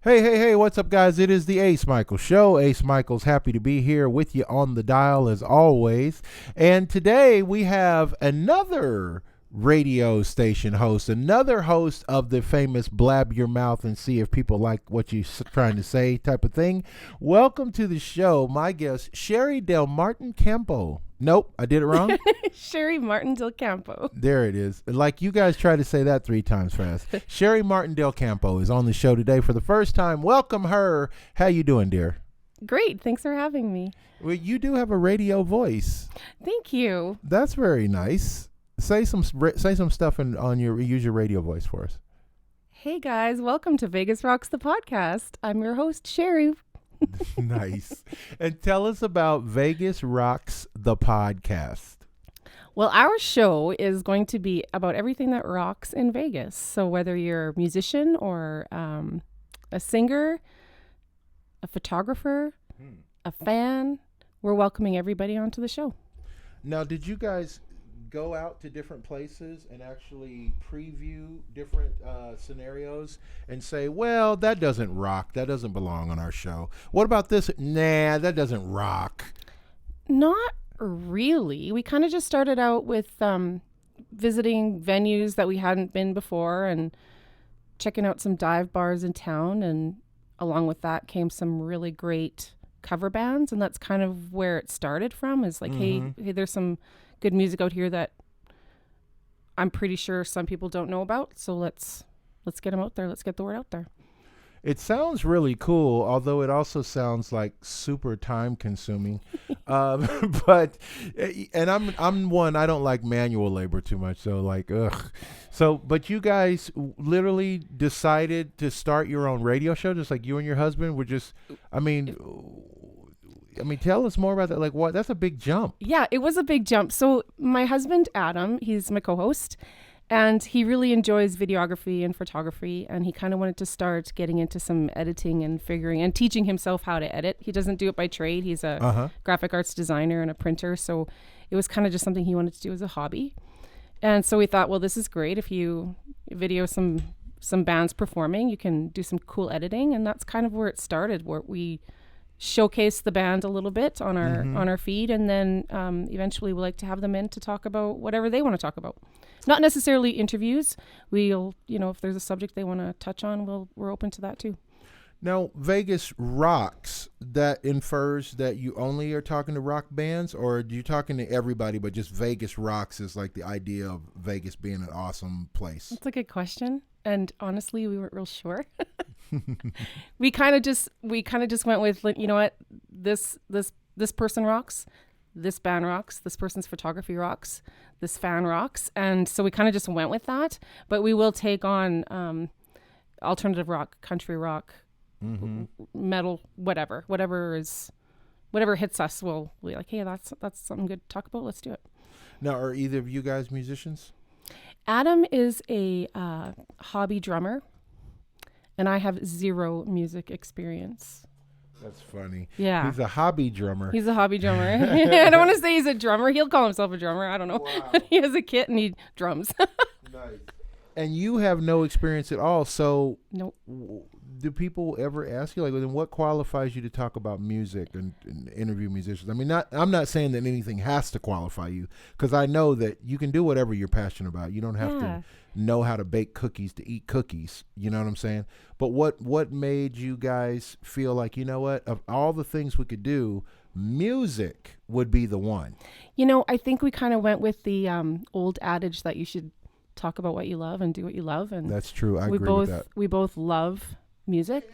Hey, what's up, guys? It is the Ace Michaels Show. Ace Michaels, happy to be here with you on the dial as always. And today we have another radio station host, another host of the famous blab your mouth and see if people like what you're trying to say type of thing. Welcome to the show, my guest, Sheri Martin Del Campo. Nope, I did it wrong. Sheri Martin Del Campo. There it is. Like you guys try to say that 3 times fast. Sheri Martin Del Campo is on the show today for the first time. Welcome her. How you doing, dear? Great. Thanks for having me. Well, you do have a radio voice. Thank you. That's very nice. Say some stuff use your radio voice for us. Hey guys, welcome to Vegas Rocks the podcast. I'm your host, Sheri. Nice. And tell us about Vegas Rocks the podcast. Well, our show is going to be about everything that rocks in Vegas. So whether you're a musician or a singer, a photographer, a fan, we're welcoming everybody onto the show. Now, did you guys go out to different places and actually preview different scenarios and say, well, that doesn't rock, that doesn't belong on our show? What about this? Nah, that doesn't rock. Not really. We kind of just started out with visiting venues that we hadn't been before and checking out some dive bars in town, and along with that came some really great cover bands, and that's kind of where it started from, is like, hey, there's some good music out here that I'm pretty sure some people don't know about. So let's get them out there. Let's get the word out there. It sounds really cool, although it also sounds like super time consuming. But I'm one, I don't like manual labor too much. So like, ugh. So, but you guys literally decided to start your own radio show, just like you and your husband were just, I mean, tell us more about that. Like, what? That's a big jump. Yeah, it was a big jump. So my husband, Adam, he's my co-host, and he really enjoys videography and photography. And he kind of wanted to start getting into some editing and figuring and teaching himself how to edit. He doesn't do it by trade. He's a graphic arts designer and a printer. So it was kind of just something he wanted to do as a hobby. And so we thought, well, this is great. If you video some bands performing, you can do some cool editing. And that's kind of where it started, where we showcase the band a little bit on our feed, and then eventually we like to have them in to talk about whatever they want to talk about. Not necessarily interviews. We'll, if there's a subject they want to touch on, we're open to that too. Now, Vegas Rocks, that infers that you only are talking to rock bands, or are you talking to everybody, but just Vegas Rocks is like the idea of Vegas being an awesome place? That's a good question. And honestly, we weren't real sure. We kind of just went with, you know what, this person rocks, this band rocks, this person's photography rocks, this fan rocks, and so we kind of just went with that. But we will take on alternative rock, country rock, metal, whatever hits us. We'll be like, hey, that's something good to talk about. Let's do it. Now, are either of you guys musicians? Adam is a hobby drummer, and I have 0 music experience. That's funny. Yeah. He's a hobby drummer. He's a hobby drummer. I don't want to say he's a drummer. He'll call himself a drummer. I don't know. Wow. He has a kit and he drums. Nice. And you have no experience at all. So nope. Do people ever ask you, like, then what qualifies you to talk about music and interview musicians? I mean, I'm not saying that anything has to qualify you, because I know that you can do whatever you're passionate about. You don't have to know how to bake cookies to eat cookies. You know what I'm saying? But what made you guys feel like, you know what, of all the things we could do, music would be the one? I think we kind of went with the old adage that you should talk about what you love and do what you love. And that's true. I agree with that. We both love music.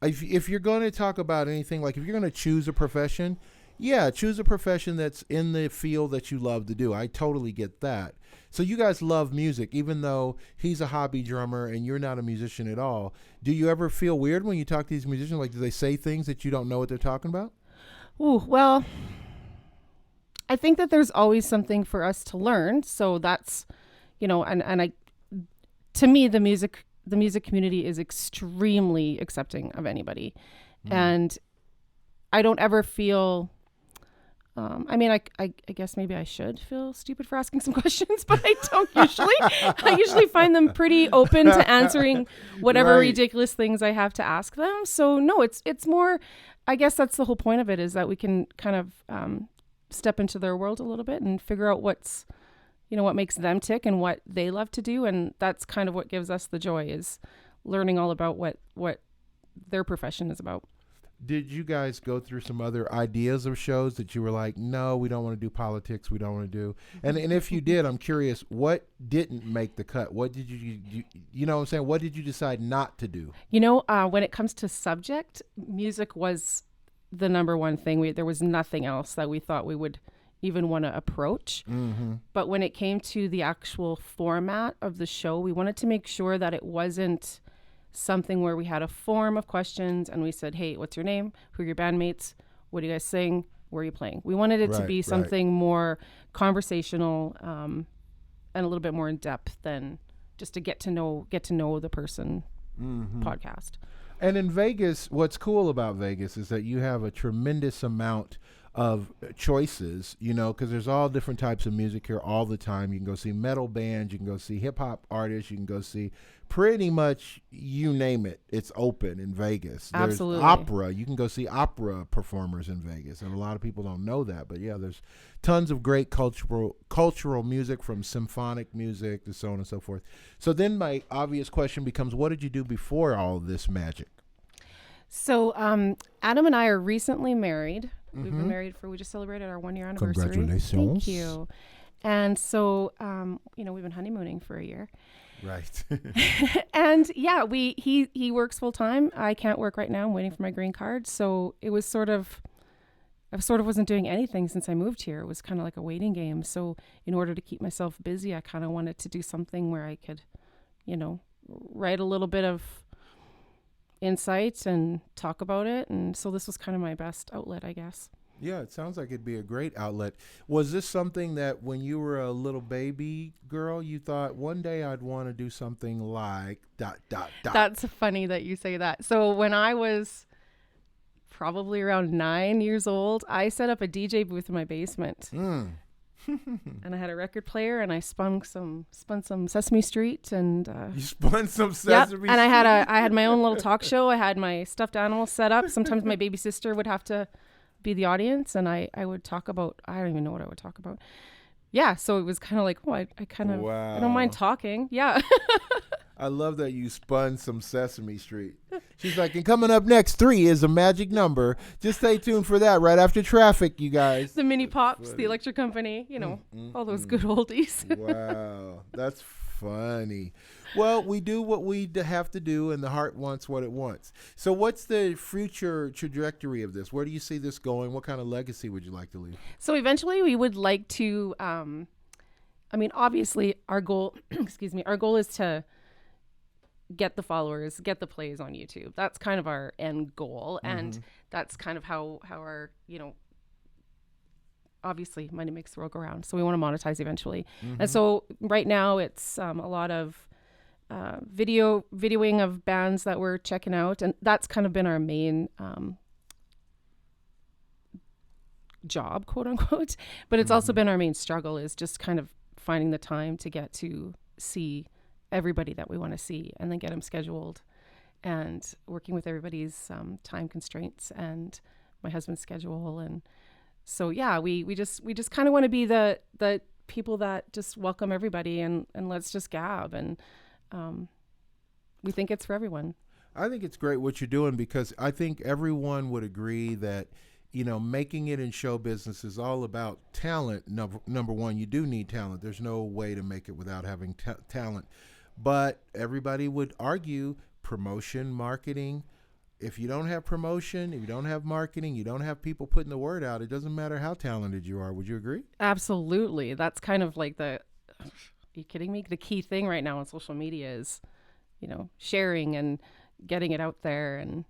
If you're going to talk about anything, like if you're going to choose a profession, choose a profession that's in the field that you love to do. I totally get that. So you guys love music, even though he's a hobby drummer and you're not a musician at all. Do you ever feel weird when you talk to these musicians? Like, do they say things that you don't know what they're talking about? Oh, well, I think that there's always something for us to learn. So that's, to me, the music community is extremely accepting of anybody. And I don't ever feel I mean, I guess maybe I should feel stupid for asking some questions, but I don't usually. I usually find them pretty open to answering whatever Right. ridiculous things I have to ask them. So no, it's more, I guess that's the whole point of it, is that we can kind of step into their world a little bit and figure out what's, what makes them tick and what they love to do. And that's kind of what gives us the joy, is learning all about what their profession is about. Did you guys go through some other ideas of shows that you were like, no, we don't want to do politics, we don't want to do? And if you did, I'm curious, what didn't make the cut? What did you know what I'm saying? What did you decide not to do? When it comes to subject, music was the number one thing. There was nothing else that we thought we would even want to approach. Mm-hmm. But when it came to the actual format of the show, we wanted to make sure that it wasn't something where we had a form of questions and we said, hey, what's your name? Who are your bandmates? What do you guys sing? Where are you playing? We wanted it to be something more conversational and a little bit more in depth than just to get to know the person podcast. And in Vegas, what's cool about Vegas is that you have a tremendous amount of choices, because there's all different types of music here all the time. You can go see metal bands, you can go see hip hop artists, you can go see pretty much you name it. It's open in Vegas. There's Absolutely. opera. You can go see opera performers in Vegas, and a lot of people don't know that. But yeah, there's tons of great cultural music, from symphonic music to so on and so forth. So then my obvious question becomes, what did you do before all of this magic? So Adam and I are recently married. We've been married we just celebrated our 1-year anniversary. Congratulations. Thank you. And so, we've been honeymooning for a year. Right. And yeah, he works full time. I can't work right now. I'm waiting for my green card. So it was I wasn't doing anything since I moved here. It was kind of like a waiting game. So in order to keep myself busy, I kind of wanted to do something where I could, write a little bit of insights and talk about it. And so this was kind of my best outlet, I guess. Yeah, it sounds like it'd be a great outlet. Was this something that when you were a little baby girl, you thought one day I'd want to do something like ... That's funny that you say that. So when I was probably around 9 years old, I set up a DJ booth in my basement. And I had a record player, and I spun some Sesame Street, and you spun some Sesame Street. And I had my own little talk show. I had my stuffed animals set up. Sometimes my baby sister would have to be the audience, and I would talk about, I don't even know what I would talk about. Yeah, so it was kind of like, I kind of, wow. I don't mind talking. Yeah. I love that you spun some Sesame Street. She's like, and coming up next, 3 is a magic number. Just stay tuned for that right after traffic, you guys. The Mini Pops, the Electric Company, all those good oldies. Wow, that's funny. Well, we do what we have to do, and the heart wants what it wants. So what's the future trajectory of this? Where do you see this going? What kind of legacy would you like to leave? So eventually we would like to, obviously our goal, our goal is to get the followers, get the plays on YouTube. That's kind of our end goal. And that's kind of how our, obviously money makes the world go round. So we want to monetize eventually. And so right now it's a lot of videoing of bands that we're checking out. And that's kind of been our main job, quote unquote. But it's also been our main struggle, is just kind of finding the time to get to see everybody that we want to see, and then get them scheduled, and working with everybody's time constraints and my husband's schedule. And so yeah, we just kind of want to be the people that just welcome everybody and let's just gab, and we think it's for everyone. I think it's great what you're doing, because I think everyone would agree that making it in show business is all about talent. Number one, you do need talent. There's no way to make it without having talent. But everybody would argue promotion, marketing. If you don't have promotion, if you don't have marketing, you don't have people putting the word out, it doesn't matter how talented you are. Would you agree? Absolutely. That's kind of like are you kidding me? The key thing right now on social media is, sharing and getting it out there. And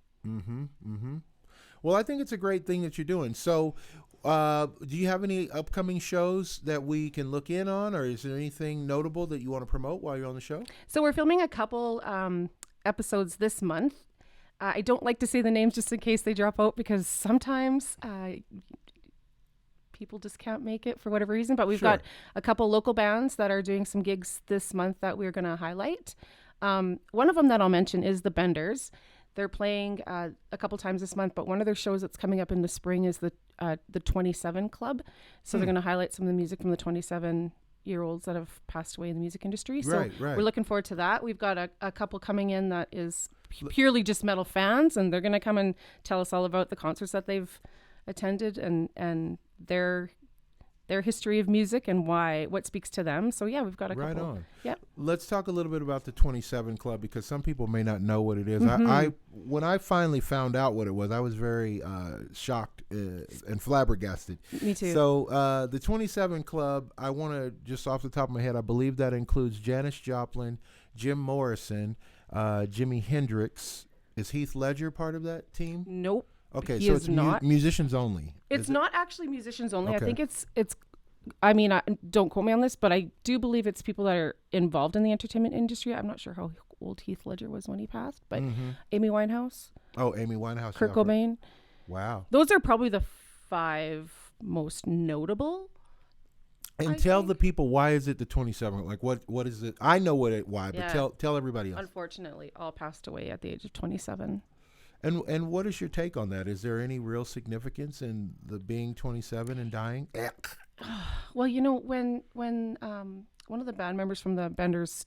Well, I think it's a great thing that you're doing. So do you have any upcoming shows that we can look in on, or is there anything notable that you want to promote while you're on the show? So we're filming a couple episodes this month. I don't like to say the names just in case they drop out, because sometimes people just can't make it for whatever reason. But we've Sure. got a couple local bands that are doing some gigs this month that we're going to highlight. One of them that I'll mention is the Benders. They're playing a couple times this month, but one of their shows that's coming up in the spring is the 27 Club. So they're going to highlight some of the music from the 27-year-olds that have passed away in the music industry. So Right. we're looking forward to that. We've got a couple coming in that is purely just metal fans, and they're going to come and tell us all about the concerts that they've attended and their history of music and what speaks to them. So yeah, we've got a Right couple. on. Yeah. Let's talk a little bit about the 27 Club, because some people may not know what it is. Mm-hmm. When I finally found out what it was, I was very shocked and flabbergasted. Me too. So the 27 Club, I want to just off the top of my head, I believe that includes Janis Joplin, Jim Morrison, Jimi Hendrix. Is Heath Ledger part of that team? Nope. Okay, He so is it's not. Musicians only. It's Is it? not actually musicians only. I Okay. think it's. I mean, don't quote me on this, but I do believe it's people that are involved in the entertainment industry. I'm not sure how old Heath Ledger was when he passed, but Amy Winehouse, Oh, Amy Winehouse. Kurt yeah, Cobain. Wow. Those are probably the 5 most notable. And I tell think. the people, why is it the 27? Like, what is it? I know why, but Yeah. tell everybody else. Unfortunately, all passed away at the age of 27. And what is your take on that? Is there any real significance in the being 27 and dying? Well, when one of the band members from the Benders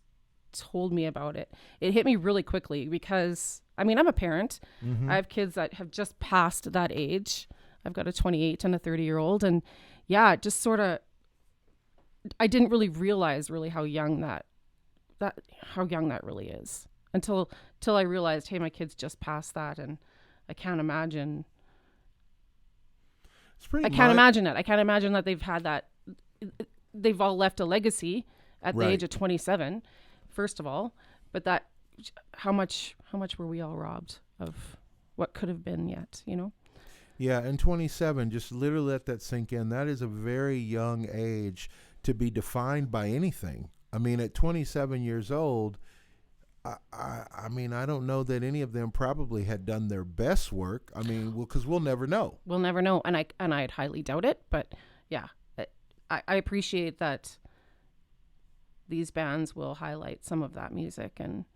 told me about it, it hit me really quickly because, I mean, I'm a parent. I have kids that have just passed that age. I've got a 28 and a 30-year-old. And yeah, it just sort of, I didn't really realize really how young that really is until I realized, hey, my kids just passed that, and I can't imagine. I can't imagine it. I can't imagine that they've had that. They've all left a legacy at the age of 27, first of all. But that, how much were we all robbed of what could have been yet, Yeah, and 27, just literally let that sink in. That is a very young age to be defined by anything. I mean, at 27 years old, I mean, I don't know that any of them probably had done their best work. I mean, because we'll never know. We'll never know, and I'd highly doubt it. But yeah, I appreciate that these bands will highlight some of that music, and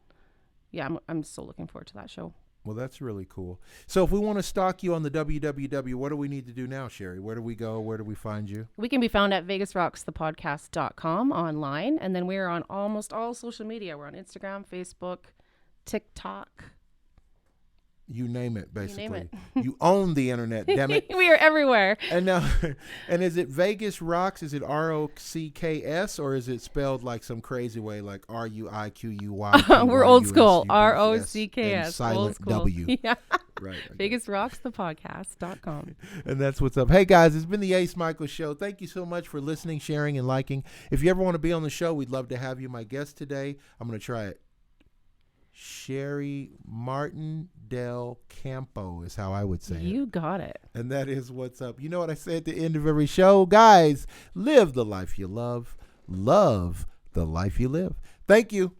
yeah, I'm so looking forward to that show. Well, that's really cool. So if we want to stalk you on the www, what do we need to do now, Sheri? Where do we go? Where do we find you? We can be found at vegasrocksthepodcast.com online, and then we're on almost all social media. We're on Instagram, Facebook, TikTok. You name it, basically. You name You own the internet, damn it. We are everywhere. And now, and is it Vegas Rocks? Is it ROCKS, or is it spelled like some crazy way, like RUIQUY? We're old school. ROCKS. ROCKS. Silent Old school. W. Yeah. Right. VegasRocksThePodcast.com. And that's what's up. Hey, guys, it's been the Ace Michael Show. Thank you so much for listening, sharing, and liking. If you ever want to be on the show, we'd love to have you. My guest today, I'm going to try it. Sheri Martin Del Campo is how I would say it. You got it. And that is what's up. You know what I say at the end of every show? Guys, live the life you love the life you live. Thank you.